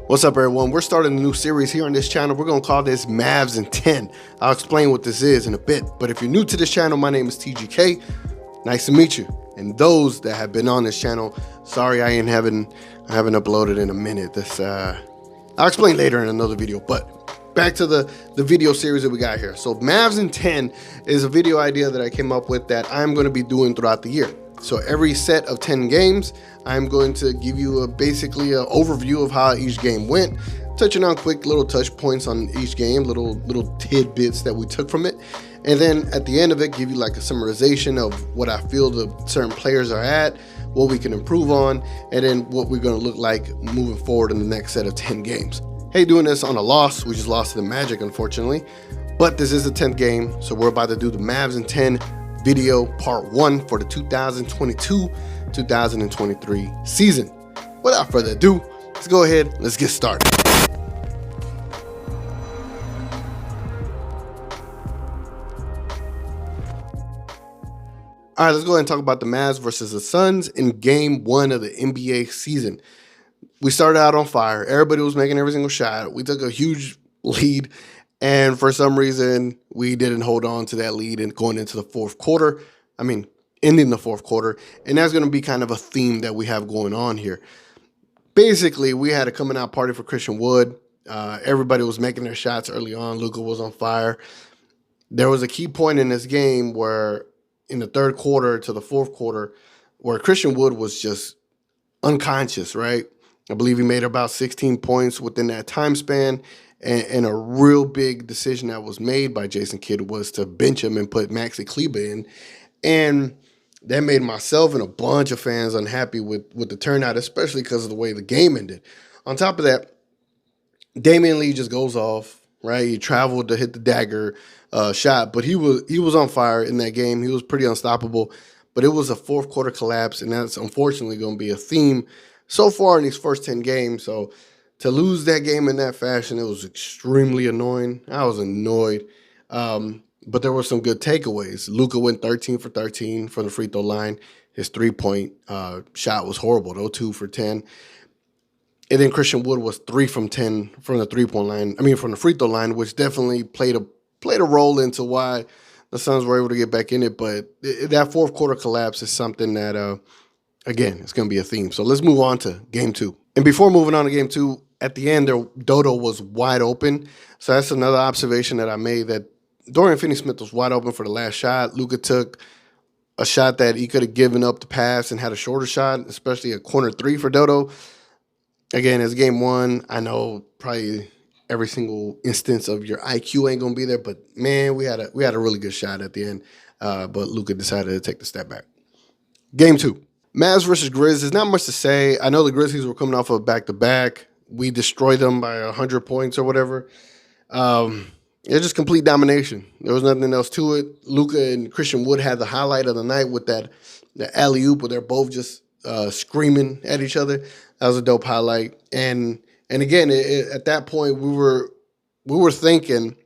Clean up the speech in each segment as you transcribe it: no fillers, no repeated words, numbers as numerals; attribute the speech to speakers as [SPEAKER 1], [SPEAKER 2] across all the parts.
[SPEAKER 1] What's up, everyone? We're starting a new series here on this channel. We're going to call this Mavs In 10. I'll explain what this is in a bit. But if you're new to this channel, my name is TGK. Nice to meet you. And those that have been on this channel, sorry I haven't uploaded in a minute. I'll explain later in another video. But back to the video series that we got here. So Mavs In 10 is a video idea that I came up with that I'm going to be doing throughout the year. So every set of 10 games, I'm going to give you basically an overview of how each game went, touching on quick little touch points on each game, little tidbits that we took from it. And then at the end of it, give you like a summarization of what I feel the certain players are at, what we can improve on, and then what we're going to look like moving forward in the next set of 10 games. Hey, doing this on a loss. We just lost to the Magic, unfortunately. But this is the 10th game, so we're about to do the Mavs In 10 video part 1 for the 2022-2023 season. Without further ado, let's go ahead, let's get started. All right, let's go ahead and talk about the Mavs versus the Suns in game 1 of the NBA season. We started out on fire. Everybody was making every single shot. We took a huge lead, and for some reason, we didn't hold on to that lead and going into the fourth quarter. I mean, ending the fourth quarter. And that's going to be kind of a theme that we have going on here. Basically, we had a coming out party for Christian Wood. Everybody was making their shots early on. Luka was on fire. There was a key point in this game where in the third quarter to the fourth quarter where Christian Wood was just unconscious, right? I believe he made about 16 points within that time span. And a real big decision that was made by Jason Kidd was to bench him and put Maxi Kleber in. And that made myself and a bunch of fans unhappy with the turnout, especially because of the way the game ended. On top of that, Damian Lee just goes off, right? He traveled to hit the dagger shot, but he was on fire in that game. He was pretty unstoppable. But it was a fourth quarter collapse, and that's unfortunately going to be a theme so far in these first 10 games. So to lose that game in that fashion, it was extremely annoying. I was annoyed. But there were some good takeaways. Luka went 13 for 13 from the free throw line. His three-point shot was horrible, though, 2 for 10. And then Christian Wood was 3 from 10 from the three-point line. I mean, from the free throw line, which definitely played a role into why the Suns were able to get back in it. But that fourth quarter collapse is something that, again, it's going to be a theme. So let's move on to game 2. And before moving on to game 2, at the end, Dodo was wide open. So that's another observation that I made, that Dorian Finney-Smith was wide open for the last shot. Luka took a shot that he could have given up the pass and had a shorter shot, especially a corner 3 for Dodo. Again, it's game 1. I know probably every single instance of your IQ ain't going to be there, but, man, we had a really good shot at the end. But Luka decided to take the step back. Game 2. Mavs versus Grizz. There's not much to say. I know the Grizzlies were coming off of back-to-back. We destroyed them by 100 points or whatever. It's just complete domination. There was nothing else to it. Luka and Christian Wood had the highlight of the night with the alley-oop where they're both just screaming at each other. That was a dope highlight. And again, at that point, we were thinking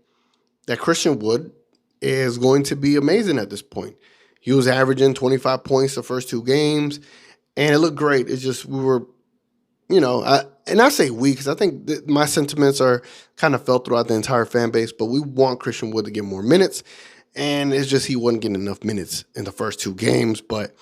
[SPEAKER 1] that Christian Wood is going to be amazing at this point. He was averaging 25 points the first 2 games, and it looked great. It's just we were, and I say we because I think that my sentiments are kind of felt throughout the entire fan base, but we want Christian Wood to get more minutes, and it's just he wasn't getting enough minutes in the first 2 games, but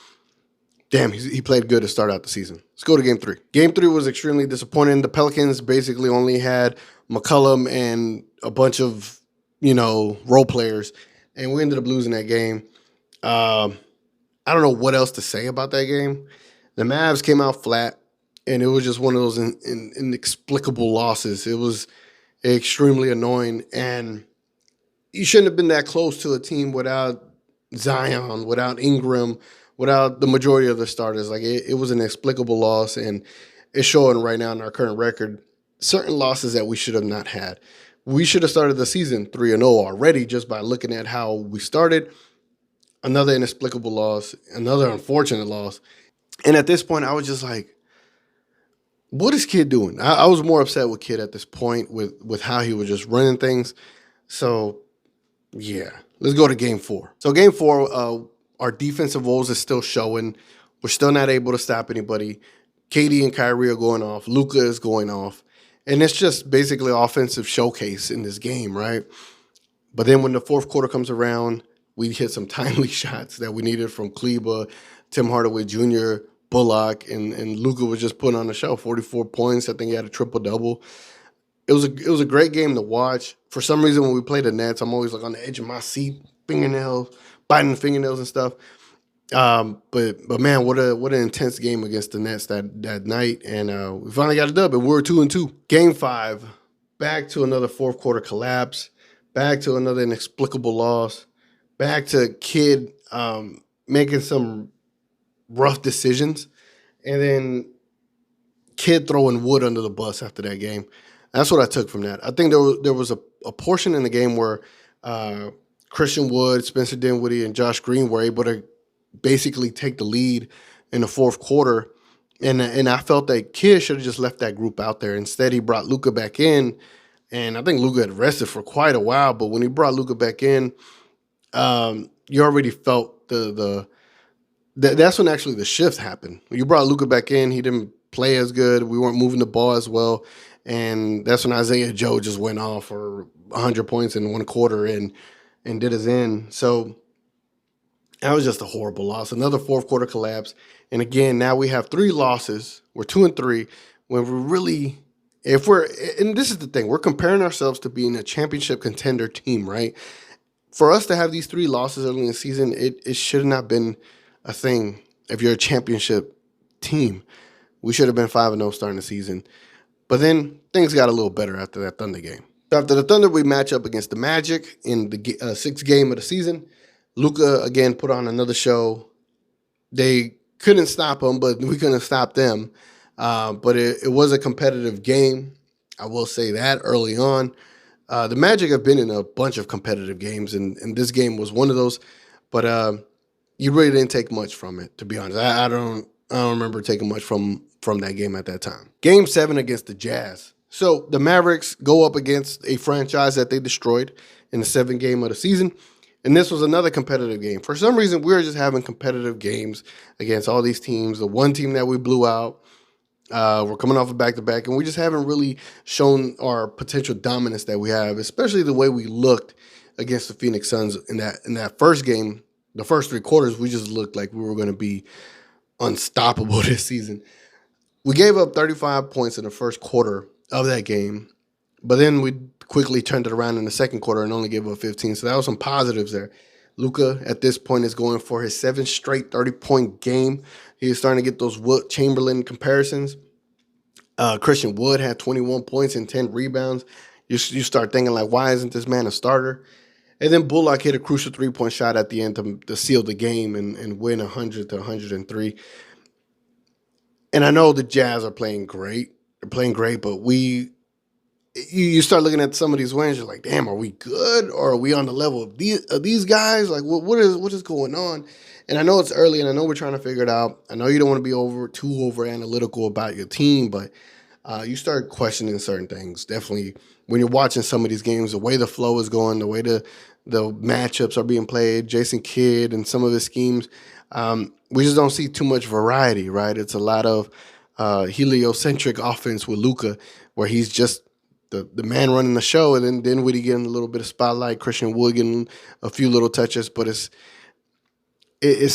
[SPEAKER 1] damn, he played good to start out the season. Let's go to game 3. Game 3 was extremely disappointing. The Pelicans basically only had McCollum and a bunch of, role players, and we ended up losing that game. I don't know what else to say about that game. The Mavs came out flat, and it was just one of those inexplicable losses. It was extremely annoying, and you shouldn't have been that close to a team without Zion, without Ingram, without the majority of the starters. Like, it was an inexplicable loss, and it's showing right now in our current record certain losses that we should have not had. We should have started the season 3-0 already just by looking at how we started. Another inexplicable loss, another unfortunate loss. And at this point, I was just like, what is Kidd doing? I was more upset with Kidd at this point with how he was just running things. So, yeah, let's go to game 4. So game 4, our defensive woes is still showing. We're still not able to stop anybody. KD and Kyrie are going off. Luka is going off. And it's just basically offensive showcase in this game, right? But then when the fourth quarter comes around, we hit some timely shots that we needed from Kleba, Tim Hardaway Jr., Bullock, and Luka was just putting on the show. 44 points. I think he had a triple double. It was a great game to watch. For some reason, when we play the Nets, I'm always like on the edge of my seat, fingernails, biting fingernails and stuff. But man, what an intense game against the Nets that night, and we finally got a dub, and we're 2-2. Game 5, back to another fourth quarter collapse, back to another inexplicable loss, back to Kid making some rough decisions, and then Kid throwing Wood under the bus after that game. That's what I took from that. I think there was a portion in the game where Christian Wood, Spencer Dinwiddie, and Josh Green were able to basically take the lead in the fourth quarter, and I felt that Kid should have just left that group out there. Instead, he brought Luka back in, and I think Luka had rested for quite a while. But when he brought Luka back in, you already felt that's when actually the shift happened. When you brought Luka back in, he didn't play as good. We weren't moving the ball as well. And that's when Isaiah Joe just went off for 100 points in one quarter and did his end. So that was just a horrible loss. Another fourth quarter collapse. And again, now we have 3 losses. We're 2-3. When we're really, and this is the thing, we're comparing ourselves to being a championship contender team, right? For us to have these 3 losses early in the season, it should not have been a thing if you're a championship team. We should have been 5-0 starting the season. But then things got a little better after that Thunder game. So after the Thunder, we match up against the Magic in the 6th game of the season. Luka, again, put on another show. They couldn't stop him, but we couldn't stop them. But it was a competitive game. I will say that early on. The Magic have been in a bunch of competitive games, and this game was one of those. But you really didn't take much from it, to be honest. I don't remember taking much from that game at that time. Game 7 against the Jazz. So the Mavericks go up against a franchise that they destroyed in the 7th game of the season. And this was another competitive game. For some reason, we were just having competitive games against all these teams. The one team that we blew out, we're coming off a back-to-back, and we just haven't really shown our potential dominance that we have, especially the way we looked against the Phoenix Suns in that first game. The first 3 quarters, we just looked like we were going to be unstoppable this season. We gave up 35 points in the first quarter of that game, but then we quickly turned it around in the second quarter and only gave up 15. So that was some positives there. Luka, at this point, is going for his 7th straight 30-point game. He's starting to get those Wood Chamberlain comparisons. Christian Wood had 21 points and 10 rebounds. You start thinking, like, why isn't this man a starter? And then Bullock hit a crucial 3-point shot at the end to seal the game and win 100-103. And I know the Jazz are playing great. They're playing great, but you start looking at some of these wins, you're like, damn, are we good? Or are we on the level of these guys? Like, what is going on? And I know it's early, and I know we're trying to figure it out. I know you don't want to be too over analytical about your team, but you start questioning certain things. Definitely, when you're watching some of these games, the way the flow is going, the way the matchups are being played, Jason Kidd and some of his schemes, we just don't see too much variety, right? It's a lot of heliocentric offense with Luka, where he's just the man running the show, and then Dinwiddie getting a little bit of spotlight, Christian Wood getting a few little touches, but it's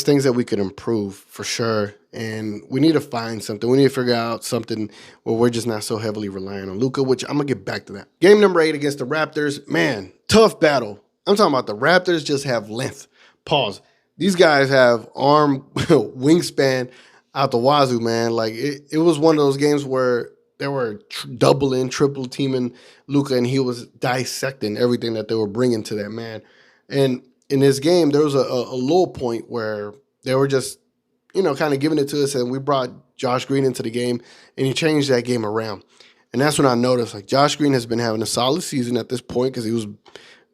[SPEAKER 1] things that we could improve for sure, and we need to find something. We need to figure out something where we're just not so heavily relying on Luka, which I'm going to get back to that. Game number 8 against the Raptors, man, tough battle. I'm talking about the Raptors just have length. Pause. These guys have arm wingspan out the wazoo, man. Like, it was one of those games where they were doubling, triple teaming Luka, and he was dissecting everything that they were bringing to that man. And in this game, there was a low point where they were just, kind of giving it to us, and we brought Josh Green into the game, and he changed that game around. And that's when I noticed, like, Josh Green has been having a solid season at this point because he was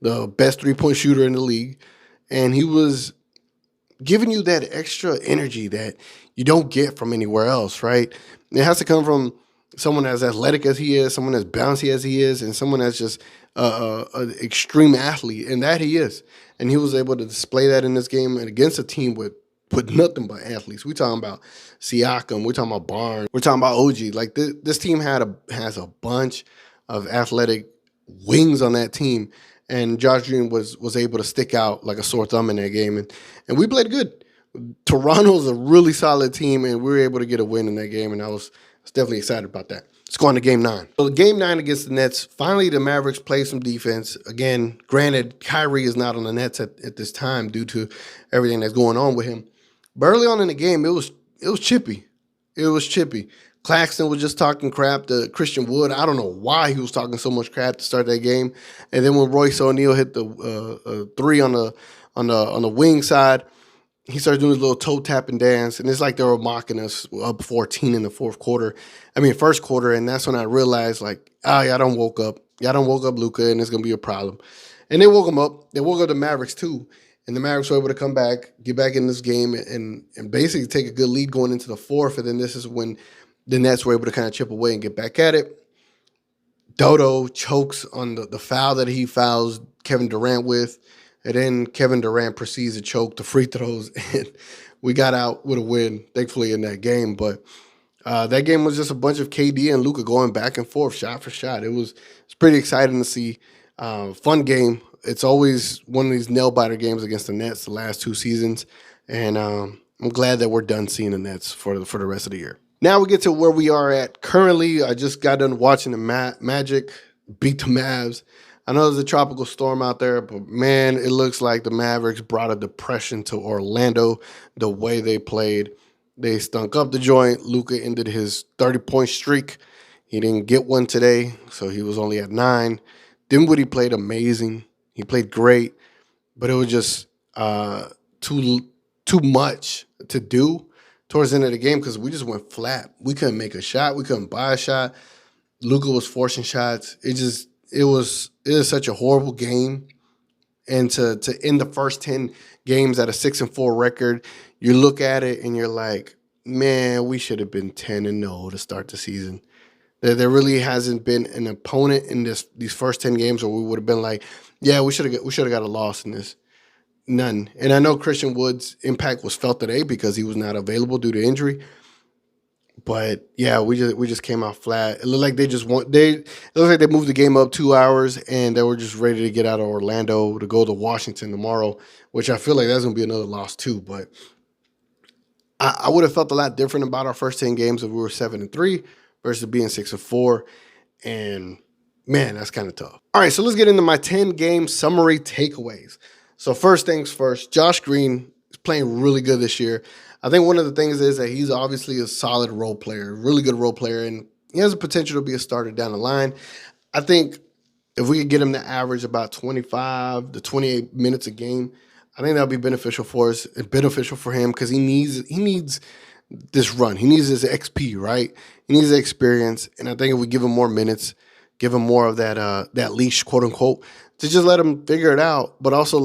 [SPEAKER 1] the best 3-point shooter in the league, and he was giving you that extra energy that you don't get from anywhere else, right? It has to come from someone as athletic as he is, someone as bouncy as he is, and someone that's just an extreme athlete, and that he is. And he was able to display that in this game and against a team with with nothing but athletes. We talking about Siakam, we're talking about Barnes, we're talking about OG. Like this team has a bunch of athletic wings on that team, and Josh Green was able to stick out like a sore thumb in that game, and we played good. Toronto's a really solid team, and we were able to get a win in that game, and I was definitely excited about that. Let's go on to game 9. So game 9 against the Nets, finally the Mavericks play some defense. Again, granted, Kyrie is not on the Nets at this time due to everything that's going on with him. But early on in the game, it was chippy. It was chippy. Claxton was just talking crap to Christian Wood. I don't know why he was talking so much crap to start that game. And then when Royce O'Neal hit the three on the wing side, he started doing his little toe tapping dance, and it's like they were mocking us up 14 in the first quarter, and that's when I realized, like, y'all don't woke up, Luka, and it's gonna be a problem. And they woke him up. They woke up the Mavericks too, and the Mavericks were able to come back, get back in this game, and basically take a good lead going into the fourth. And then this is when the Nets were able to kind of chip away and get back at it. Dodo chokes on the foul that he fouls Kevin Durant with. And then Kevin Durant proceeds to choke the free throws, and we got out with a win, thankfully, in that game. But that game was just a bunch of KD and Luka going back and forth, shot for shot. It's pretty exciting to see. Fun game. It's always one of these nail-biter games against the Nets the last 2 seasons, and I'm glad that we're done seeing the Nets for the rest of the year. Now we get to where we are at currently. I just got done watching the Magic beat the Mavs. I know there's a tropical storm out there, but, man, it looks like the Mavericks brought a depression to Orlando the way they played. They stunk up the joint. Luka ended his 30-point streak. He didn't get one today, so he was only at 9. Dinwiddie played amazing. He played great, but it was just too much to do towards the end of the game because we just went flat. We couldn't make a shot. We couldn't buy a shot. Luka was forcing shots. It was such a horrible game, and to end the first 10 games at a 6-4 record, you look at it and you're like, man, we should have been 10-0 to start the season. There really hasn't been an opponent in these first 10 games where we would have been like, yeah, we should have got a loss in this. None. And I know Christian Wood's impact was felt today because he was not available due to injury. But yeah, we just came out flat. It looked like it looks like they moved the game up 2 hours and they were just ready to get out of Orlando to go to Washington tomorrow, which I feel like that's gonna be another loss too. But I would have felt a lot different about our first 10 games if we were 7-3 versus being 6-4. And man, that's kind of tough. All right, so let's get into my 10-game summary takeaways. So first things first, Josh Green is playing really good this year. I think one of the things is that he's obviously a solid role player, really good role player, and he has the potential to be a starter down the line. I think if we could get him to average about 25 to 28 minutes a game, I think that would be beneficial for us and beneficial for him because he needs this run. He needs this XP, right? He needs the experience, and I think if we give him more minutes, give him more of that leash, quote unquote, to just let him figure it out, but also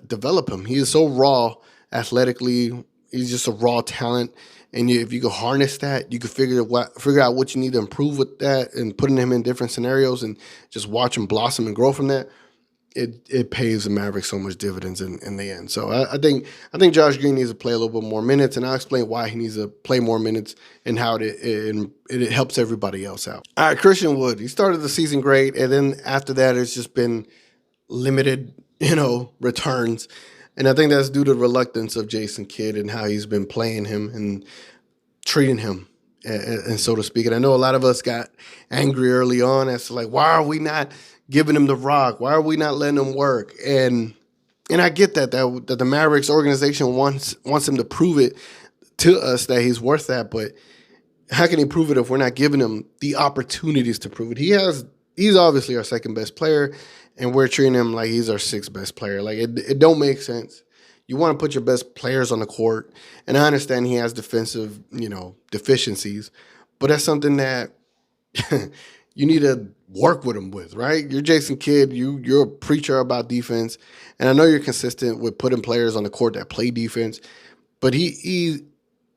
[SPEAKER 1] develop him. He is so raw athletically. He's just a raw talent, and if you can harness that, you can figure out what you need to improve with that, and putting him in different scenarios, and just watch him blossom and grow from that. It pays the Mavericks so much dividends in the end. So I think Josh Green needs to play a little bit more minutes, and I'll explain why he needs to play more minutes and how it helps everybody else out. All right, Christian Wood, he started the season great, and then after that, it's just been limited, returns. And I think that's due to the reluctance of Jason Kidd and how he's been playing him and treating him, and so to speak. And I know a lot of us got angry early on as to, like, why are we not giving him the rock? Why are we not letting him work? And I get that the Mavericks organization wants him to prove it to us that he's worth that. But how can he prove it if we're not giving him the opportunities to prove it? He's obviously our second best player, and we're treating him like he's our 6th best player. Like, it don't make sense. You want to put your best players on the court, and I understand he has defensive, deficiencies, but that's something that you need to work with him with, right? You're Jason Kidd. You're a preacher about defense, and I know you're consistent with putting players on the court that play defense, but he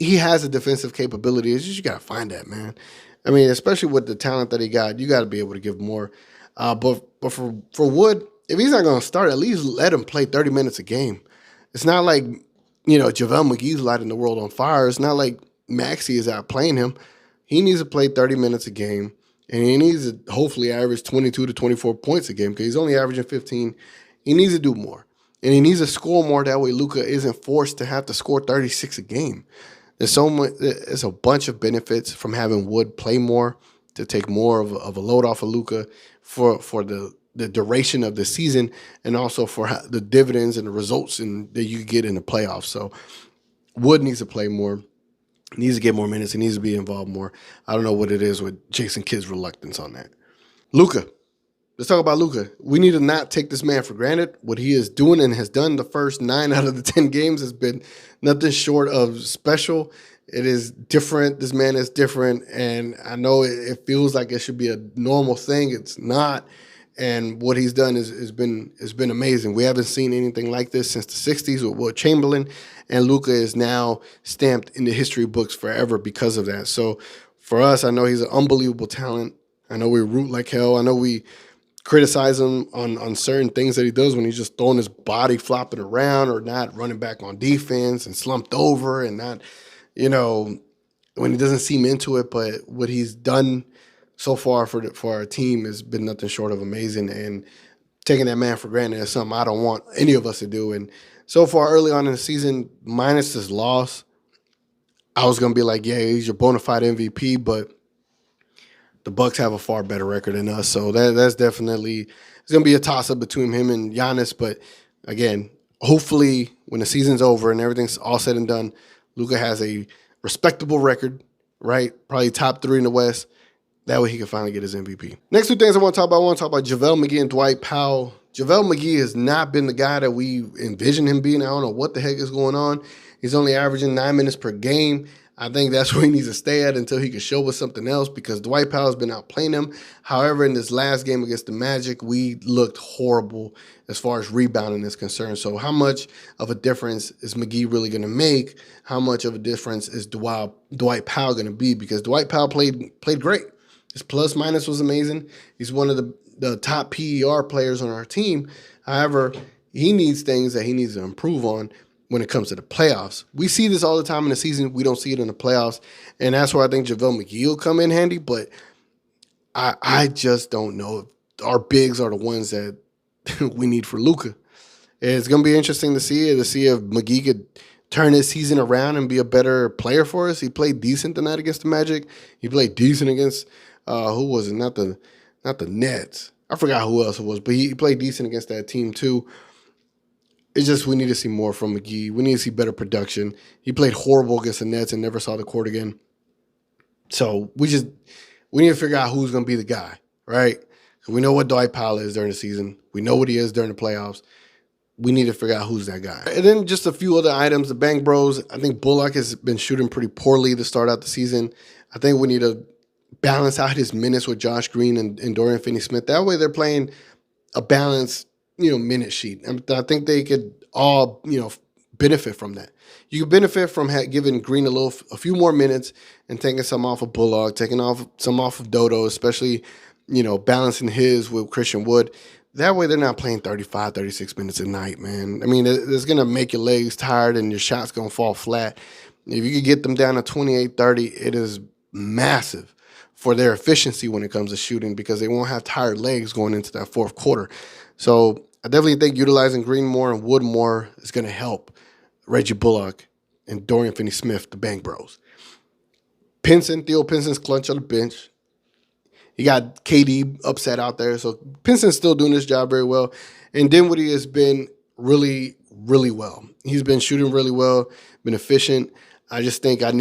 [SPEAKER 1] has a defensive capability. It's just you got to find that, man. I mean, especially with the talent that he got, you got to be able to give more. But for Wood, if he's not going to start, at least let him play 30 minutes a game. It's not like JaVale McGee's lighting the world on fire. It's not like Maxey is outplaying him. He needs to play 30 minutes a game, and he needs to hopefully average 22 to 24 points a game because he's only averaging 15. He needs to do more, and he needs to score more. That way, Luka isn't forced to have to score 36 a game. There's so much. There's a bunch of benefits from having Wood play more to take more of a load off of Luka for the duration of the season, and also for the dividends and the results that you get in the playoffs. So Wood needs to play more, needs to get more minutes, he needs to be involved more. I don't know what it is with Jason Kidd's reluctance on that. Luka. Let's talk about Luka. We need to not take this man for granted. What he is doing and has done the first 9 out of the 10 games has been nothing short of special. It is different. This man is different, and I know it feels like it should be a normal thing. It's not. And what he's done has been amazing. We haven't seen anything like this since the 60s with Wilt Chamberlain, and Luka is now stamped in the history books forever because of that. So for us, I know he's an unbelievable talent. I know we root like hell. I know we criticize him on certain things that he does when he's just throwing his body flopping around or not running back on defense and slumped over and not, when he doesn't seem into it. But what he's done so far for our team has been nothing short of amazing, and taking that man for granted is something I don't want any of us to do. And so far early on in the season, minus this loss, I was going to be like, yeah, he's your bona fide MVP, but the Bucks have a far better record than us, so that's definitely it's going to be a toss-up between him and Giannis. But again, hopefully when the season's over and everything's all said and done, Luka has a respectable record, right? Probably top 3 in the West. That way he can finally get his MVP. Next 2 things I want to talk about JaVale McGee and Dwight Powell. JaVale McGee has not been the guy that we envisioned him being. I don't know what the heck is going on. He's only averaging 9 minutes per game. I think that's where he needs to stay at until he can show us something else, because Dwight Powell's been outplaying him. However, in this last game against the Magic, we looked horrible as far as rebounding is concerned. So how much of a difference is McGee really going to make? How much of a difference is Dwight Powell going to be? Because Dwight Powell played great. His plus minus was amazing. He's one of the top PER players on our team. However, he needs things that he needs to improve on when it comes to the playoffs. We see this all the time in the season. We don't see it in the playoffs. And that's where I think JaVale McGee will come in handy. But I just don't know if our bigs are the ones that we need for Luka. It's going to be interesting to see if McGee could turn his season around and be a better player for us. He played decent tonight against the Magic. He played decent against who was it? Not the Nets. I forgot who else it was, but he played decent against that team too. It's just we need to see more from McGee. We need to see better production. He played horrible against the Nets and never saw the court again. So we need to figure out who's going to be the guy, right? We know what Dwight Powell is during the season. We know what he is during the playoffs. We need to figure out who's that guy. And then just a few other items. The Bang Bros, I think Bullock has been shooting pretty poorly to start out the season. I think we need to balance out his minutes with Josh Green and Dorian Finney-Smith. That way they're playing a balanced, minute sheet. And I think they could all, benefit from that. You could benefit from giving Green a few more minutes and taking some off of Bullock, taking some off of Dodo, especially, balancing his with Christian Wood. That way they're not playing 35, 36 minutes a night, man. I mean, it's going to make your legs tired and your shot's going to fall flat. If you could get them down to 28, 30, it is massive for their efficiency when it comes to shooting, because they won't have tired legs going into that fourth quarter. So I definitely think utilizing Green more and Wood more is going to help Reggie Bullock and Dorian Finney-Smith, the Bang Bros. Theo Pinson's clutch on the bench. You got KD upset out there. So Pinson's still doing his job very well. And Dinwiddie has been really, really well. He's been shooting really well, been efficient. I just think I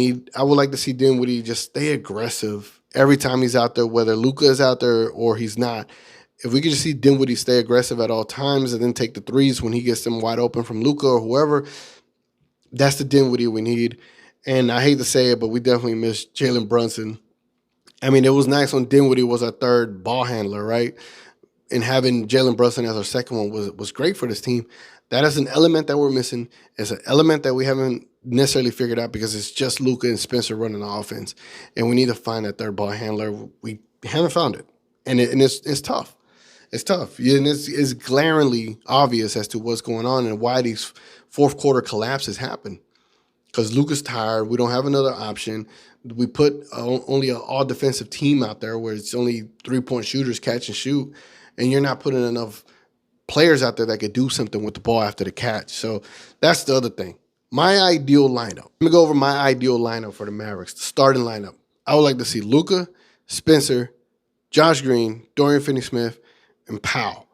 [SPEAKER 1] would like to see Dinwiddie just stay aggressive every time he's out there, whether Luka is out there or he's not. If we could just see Dinwiddie stay aggressive at all times and then take the threes when he gets them wide open from Luka or whoever, that's the Dinwiddie we need. And I hate to say it, but we definitely miss Jalen Brunson. I mean, it was nice when Dinwiddie was our third ball handler, right? And having Jalen Brunson as our second one was great for this team. That is an element that we're missing. It's an element that we haven't necessarily figured out because it's just Luka and Spencer running the offense. And we need to find that third ball handler. We haven't found it. And it's tough. It's tough. And it's glaringly obvious as to what's going on and why these fourth quarter collapses happen. Because Luka's tired. We don't have another option. We put only an all-defensive team out there where it's only three-point shooters catch and shoot, and you're not putting enough players out there that could do something with the ball after the catch. So that's the other thing. My ideal lineup. Let me go over my ideal lineup for the Mavericks, the starting lineup. I would like to see Luka, Spencer, Josh Green, Dorian Finney-Smith, and Powell.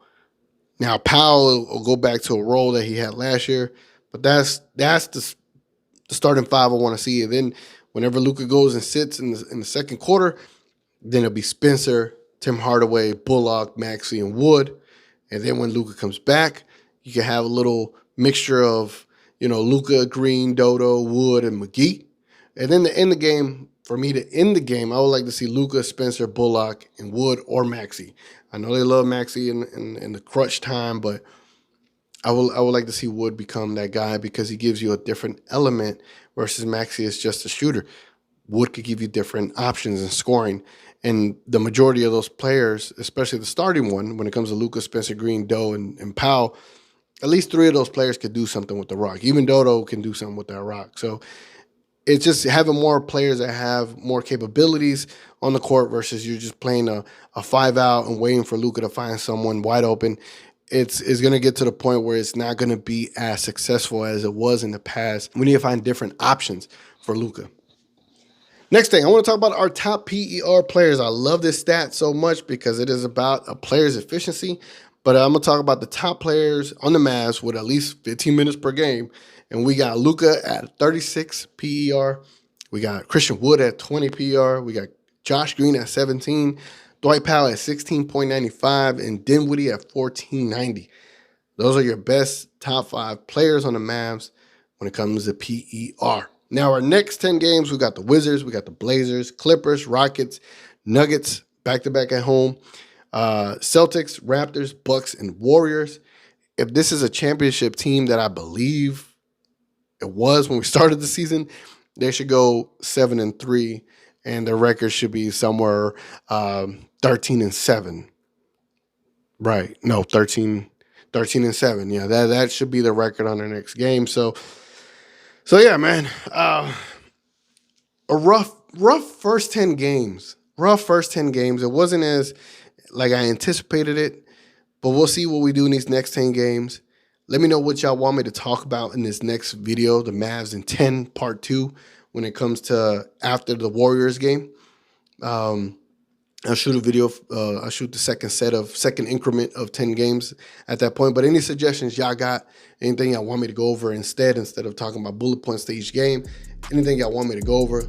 [SPEAKER 1] Now, Powell will go back to a role that he had last year, but that's the starting five I want to see. And then whenever Luka goes and sits in the second quarter, then it'll be Spencer, Tim Hardaway, Bullock, Maxey, and Wood. And then when Luka comes back, you can have a little mixture of, Luka, Green, Dodo, Wood, and McGee. And then to end the game, for me to end the game, I would like to see Luka, Spencer, Bullock, and Wood or Maxey. I know they love Maxey in the crunch time, but I would like to see Wood become that guy because he gives you a different element versus Maxey is just a shooter. Wood could give you different options in scoring. And the majority of those players, especially the starting one, when it comes to Luka, Spencer, Green, Doe, and Powell, at least three of those players could do something with the rock. Even Dodo can do something with that rock. So it's just having more players that have more capabilities on the court versus you're just playing a 5-out and waiting for Luka to find someone wide open. It's going to get to the point where it's not going to be as successful as it was in the past. We need to find different options for Luka. Next thing, I want to talk about our top PER players. I love this stat so much because it is about a player's efficiency. But I'm going to talk about the top players on the Mavs with at least 15 minutes per game. And we got Luka at 36 PER. We got Christian Wood at 20 PER. We got Josh Green at 17. Dwight Powell at 16.95. And Dinwiddie at 14.90. Those are your best top 5 players on the Mavs when it comes to PER. Now, our next 10 games, we got the Wizards, we got the Blazers, Clippers, Rockets, Nuggets, back-to-back at home, Celtics, Raptors, Bucks, and Warriors. If this is a championship team that I believe it was when we started the season, they should go 7-3, and their record should be somewhere 13-7. Right? No, 13-7. Yeah, that should be the record on their next game. So yeah, man, a rough first 10 games. It wasn't as like I anticipated it, but we'll see what we do in these next 10 games. Let me know what y'all want me to talk about in this next video, the Mavs in 10 part 2, when it comes to after the Warriors game. I'll shoot a video. I'll shoot the second increment of 10 games at that point. But any suggestions y'all got, anything y'all want me to go over instead of talking about bullet points to each game, anything y'all want me to go over,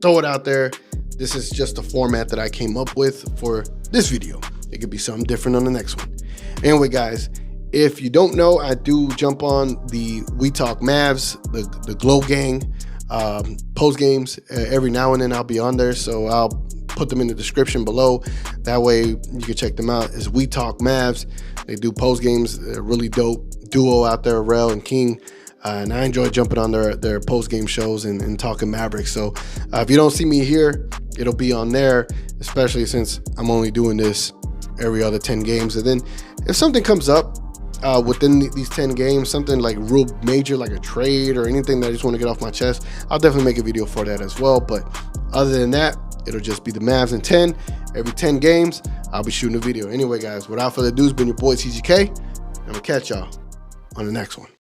[SPEAKER 1] throw it out there. This is just the format that I came up with for this video. It could be something different on the next one. Anyway, guys, if you don't know, I do jump on the We Talk Mavs, the Glow Gang post games every now and then. I'll be on there, so I'll put them in the description below. That way you can check them out. It's We Talk Mavs. They do post games. They're really dope duo out there, Rel and King. And I enjoy jumping on their post game shows and talking Mavericks. So if you don't see me here, it'll be on there, especially since I'm only doing this every other 10 games. And then if something comes up within these 10 games, something like real major, like a trade or anything that I just want to get off my chest, I'll definitely make a video for that as well. But other than that, it'll just be the Mavs in 10. Every 10 games, I'll be shooting a video. Anyway, guys, without further ado, it's been your boy TGK. I'm going to catch y'all on the next one.